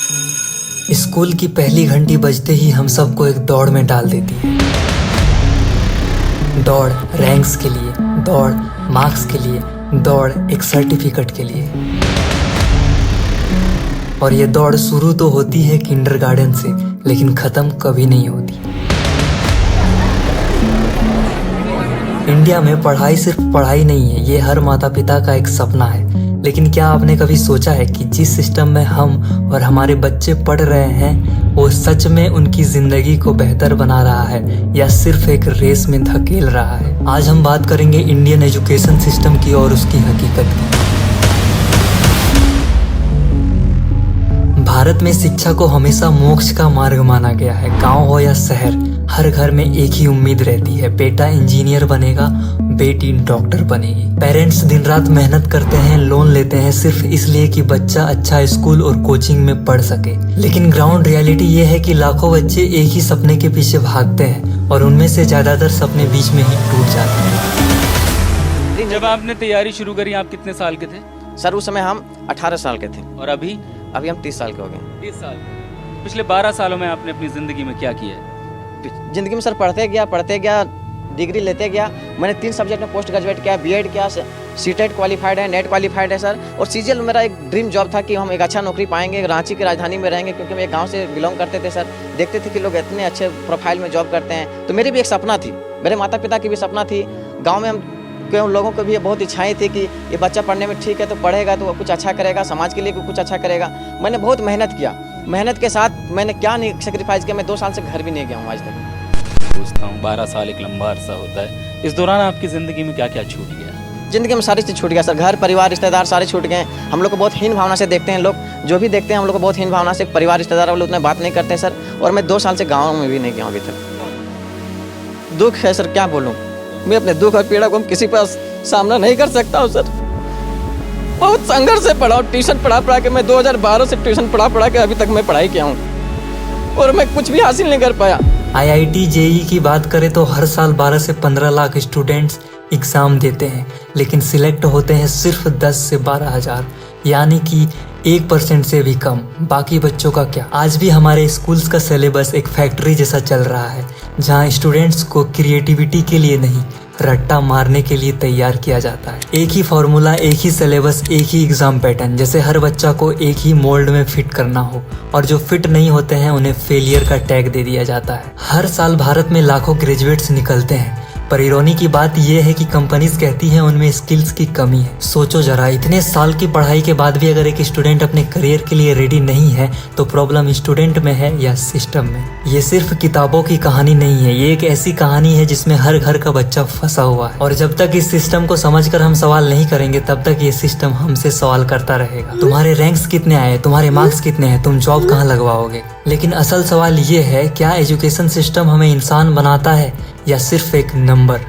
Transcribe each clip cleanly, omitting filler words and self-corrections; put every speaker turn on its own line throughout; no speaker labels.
School की पहली घंटी बजते ही हम सबको एक दौड़ में डाल देती है। दौड़ रैंक्स के लिए, दौड़ मार्क्स के लिए, दौड़ एक सर्टिफिकेट के लिए। और ये दौड़ शुरू तो होती है किंडरगार्टन से, लेकिन ख़त्म कभी नहीं होती। इंडिया में पढ़ाई सिर्फ पढ़ाई नहीं है, ये हर माता पिता का एक सपना है। लेकिन क्या आपने कभी सोचा है कि जिस सिस्टम में हम और हमारे बच्चे पढ़ रहे हैं वो सच में उनकी ज़िंदगी को बेहतर बना रहा है या सिर्फ एक रेस में धकेल रहा है? आज हम बात करेंगे इंडियन एजुकेशन सिस्टम की और उसकी हकीकत की। भारत में शिक्षा को हमेशा मोक्ष का मार्ग माना गया है। गांव हो या शहर, हर घर में एक ही उम्मीद रहती है, बेटा इंजीनियर बनेगा, बेटी डॉक्टर बनेगी। पेरेंट्स दिन रात मेहनत करते हैं, लोन लेते हैं सिर्फ इसलिए कि बच्चा अच्छा स्कूल और कोचिंग में पढ़ सके। लेकिन ग्राउंड रियलिटी ये है कि लाखों बच्चे एक ही सपने के पीछे भागते हैं और उनमें से ज्यादातर सपने बीच में ही टूट जाते हैं।
जब आपने तैयारी शुरू करी आप कितने साल के थे?
सर उस समय हम 18 साल के थे
और अभी
हम 30 साल के हो गए।
30 साल। पिछले 12 सालों में आपने अपनी ज़िंदगी में क्या किया है?
ज़िंदगी में सर पढ़ते गया, डिग्री लेते गया। मैंने 3 सब्जेक्ट में पोस्ट ग्रेजुएट किया, बीएड किया, सीटेट क्वालिफाइड है, नेट क्वालिफाइड है सर। और सीजीएल मेरा एक ड्रीम जॉब था कि हम एक अच्छा नौकरी पाएंगे, रांची की राजधानी में रहेंगे, क्योंकि हम एक गांव से बिलोंग करते थे सर। देखते थे कि लोग इतने अच्छे प्रोफाइल में जॉब करते हैं, तो मेरी भी एक सपना थी, मेरे माता पिता की भी सपना थी। गाँव में हम लोगों को भी बहुत इच्छाएं थी कि ये बच्चा पढ़ने में ठीक है तो पढ़ेगा तो कुछ अच्छा करेगा, समाज के लिए कुछ अच्छा करेगा। मैंने बहुत मेहनत किया, मेहनत के साथ मैंने क्या नहीं सेक्रीफाइस किया। मैं 2 साल से घर भी नहीं गया हूँ आज तक।
पूछता हूँ, 12 साल एक लंबा अरसा होता है, इस दौरान आपकी ज़िंदगी में क्या क्या छूट गया?
ज़िंदगी में सारी चीज़ छूट गया सर, घर परिवार रिश्तेदार सारे छूट गए। हम लोग को बहुत हीन भावना से देखते हैं लोग, जो भी देखते हैं हम लोग को बहुत हीन भावना से। परिवार रिश्तेदार वाले उतना बात नहीं करते सर। और मैं 2 साल से गाँव में भी नहीं गया अभी तक। दुख है सर, क्या बोलूँ। मैं अपने दुख और पीड़ा को हम किसी पास सामना नहीं कर सकता हूँ सर। बहुत संघर्ष से पढ़ा, ट्यूशन पढ़ा के मैं 2012 से ट्यूशन पढ़ा के अभी तक मैं पढ़ाई किया हूँ और मैं कुछ भी हासिल नहीं कर पाया।
आईआईटी जेईई की बात करें तो हर साल 12 से 15 लाख स्टूडेंट्स एग्ज़ाम देते हैं, लेकिन सिलेक्ट होते हैं सिर्फ 10 से 12 हज़ार, यानी कि 1% से भी कम। बाकी बच्चों का क्या? आज भी हमारे स्कूल्स का सिलेबस एक फैक्ट्री जैसा चल रहा है, जहां स्टूडेंट्स को क्रिएटिविटी के लिए नहीं, रट्टा मारने के लिए तैयार किया जाता है। एक ही फॉर्मूला, एक ही सिलेबस, एक ही एग्ज़ाम पैटर्न, जैसे हर बच्चा को एक ही मोल्ड में फिट करना हो, और जो फिट नहीं होते हैं उन्हें फेलियर का टैग दे दिया जाता है। हर साल भारत में लाखों ग्रेजुएट्स निकलते हैं, पर इरोनी की बात यह है कि कंपनीज कहती हैं उनमें स्किल्स की कमी है। सोचो जरा, इतने साल की पढ़ाई के बाद भी अगर एक स्टूडेंट अपने करियर के लिए रेडी नहीं है तो प्रॉब्लम स्टूडेंट में है या सिस्टम में? ये सिर्फ किताबों की कहानी नहीं है, ये एक ऐसी कहानी है जिसमें हर घर का बच्चा फंसा हुआ है। और जब तक इस सिस्टम को समझकर हम सवाल नहीं करेंगे तब तक ये सिस्टम हमसे सवाल करता रहेगा। तुम्हारे रैंक्स कितने आए, तुम्हारे मार्क्स कितने हैं, तुम जॉब कहाँ लगवाओगे? लेकिन असल सवाल ये है, क्या एजुकेशन सिस्टम हमें इंसान बनाता है या सिर्फ एक नंबर?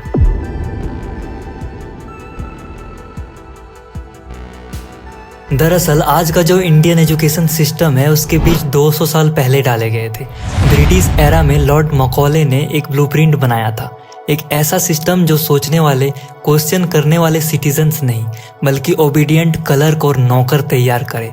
दरअसल आज का जो इंडियन एजुकेशन सिस्टम है उसके बीच 200 साल पहले डाले गए थे। ब्रिटिश एरा में लॉर्ड मकॉले ने एक ब्लूप्रिंट बनाया था, एक ऐसा सिस्टम जो सोचने वाले, क्वेश्चन करने वाले सिटीजन्स नहीं बल्कि ओबीडियंट क्लर्क और नौकर तैयार करे।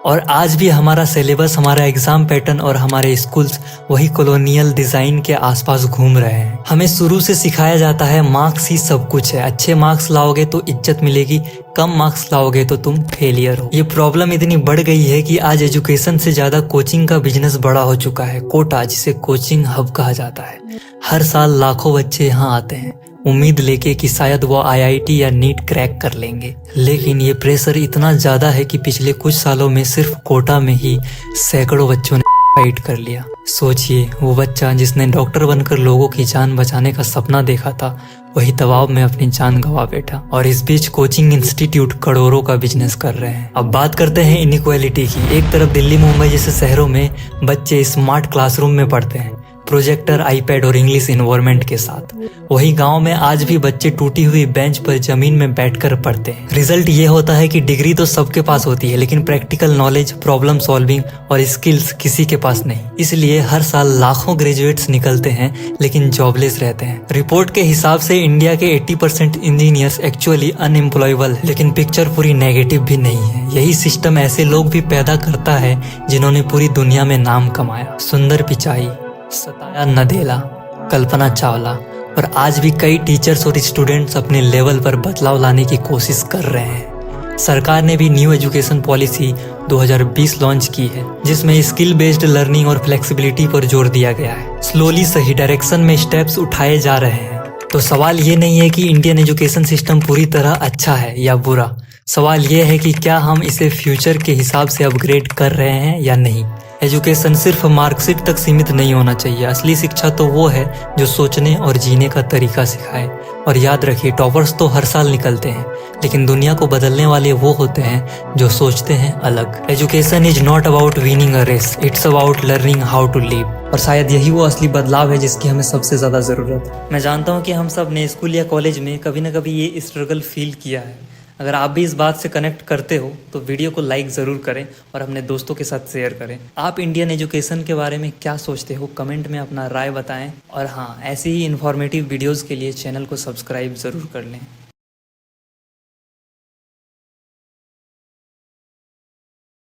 और आज भी हमारा सिलेबस, हमारा एग्जाम पैटर्न और हमारे स्कूल्स वही कॉलोनियल डिज़ाइन के आसपास घूम रहे हैं। हमें शुरू से सिखाया जाता है मार्क्स ही सब कुछ है, अच्छे मार्क्स लाओगे तो इज्जत मिलेगी, कम मार्क्स लाओगे तो तुम फेलियर हो। ये प्रॉब्लम इतनी बढ़ गई है कि आज एजुकेशन से ज़्यादा कोचिंग का बिजनेस बड़ा हो चुका है। कोटा, जिसे कोचिंग हब कहा जाता है, हर साल लाखों बच्चे यहाँ आते हैं उम्मीद लेके कि शायद वो आईआईटी या नीट क्रैक कर लेंगे। लेकिन ये प्रेशर इतना ज़्यादा है कि पिछले कुछ सालों में सिर्फ कोटा में ही सैकड़ों बच्चों ने फाइट कर लिया। सोचिए, वो बच्चा जिसने डॉक्टर बनकर लोगों की जान बचाने का सपना देखा था, वही दबाव में अपनी जान गंवा बैठा। और इस बीच कोचिंग इंस्टीट्यूट करोड़ों का बिजनेस कर रहे हैं। अब बात करते हैं इनइक्वालिटी की। एक तरफ दिल्ली, मुंबई जैसे शहरों में बच्चे स्मार्ट क्लासरूम में पढ़ते हैं, प्रोजेक्टर, आईपैड और इंग्लिश इन्वायरमेंट के साथ। वही गांव में आज भी बच्चे टूटी हुई बेंच पर जमीन में बैठकर पढ़ते हैं। रिजल्ट ये होता है कि डिग्री तो सबके पास होती है, लेकिन प्रैक्टिकल नॉलेज, प्रॉब्लम सॉल्विंग और स्किल्स किसी के पास नहीं। इसलिए हर साल लाखों ग्रेजुएट्स निकलते हैं लेकिन जॉबलेस रहते हैं। रिपोर्ट के हिसाब से इंडिया के 80% इंजीनियर्स एक्चुअली अनएम्प्लॉयबल है, लेकिन पिक्चर पूरी नेगेटिव भी नहीं है। यही सिस्टम ऐसे लोग भी पैदा करता है जिन्होंने पूरी दुनिया में नाम कमाया। सुंदर पिचाई, सताया नदेला, कल्पना चावला और आज भी कई टीचर्स और स्टूडेंट्स अपने लेवल पर बदलाव लाने की कोशिश कर रहे हैं। सरकार ने भी न्यू एजुकेशन पॉलिसी 2020 लॉन्च की है, जिसमें स्किल बेस्ड लर्निंग और फ्लेक्सिबिलिटी पर जोर दिया गया है। स्लोली सही डायरेक्शन में स्टेप्स उठाए जा रहे हैं। तो सवाल ये नहीं है कि इंडियन एजुकेशन सिस्टम पूरी तरह अच्छा है या बुरा। सवाल ये है कि क्या हम इसे फ्यूचर के हिसाब से अपग्रेड कर रहे हैं या नहीं। एजुकेशन सिर्फ मार्कशीट तक सीमित नहीं होना चाहिए। असली शिक्षा तो वो है जो सोचने और जीने का तरीका सिखाए। और याद रखिए, टॉपर्स तो हर साल निकलते हैं, लेकिन दुनिया को बदलने वाले वो होते हैं जो सोचते हैं अलग। Education is not about winning a race, it's about learning how to live. और शायद यही वो असली बदलाव है जिसकी हमें सबसे ज़्यादा ज़रूरत है। मैं जानता हूँ कि हम सब ने स्कूल या कॉलेज में कभी ना कभी ये स्ट्रगल फील किया है। अगर आप भी इस बात से कनेक्ट करते हो तो वीडियो को लाइक ज़रूर करें और अपने दोस्तों के साथ शेयर करें। आप इंडियन एजुकेशन के बारे में क्या सोचते हो, कमेंट में अपना राय बताएं। और हाँ, ऐसी ही इन्फॉर्मेटिव वीडियोज़ के लिए चैनल को सब्सक्राइब ज़रूर कर लें।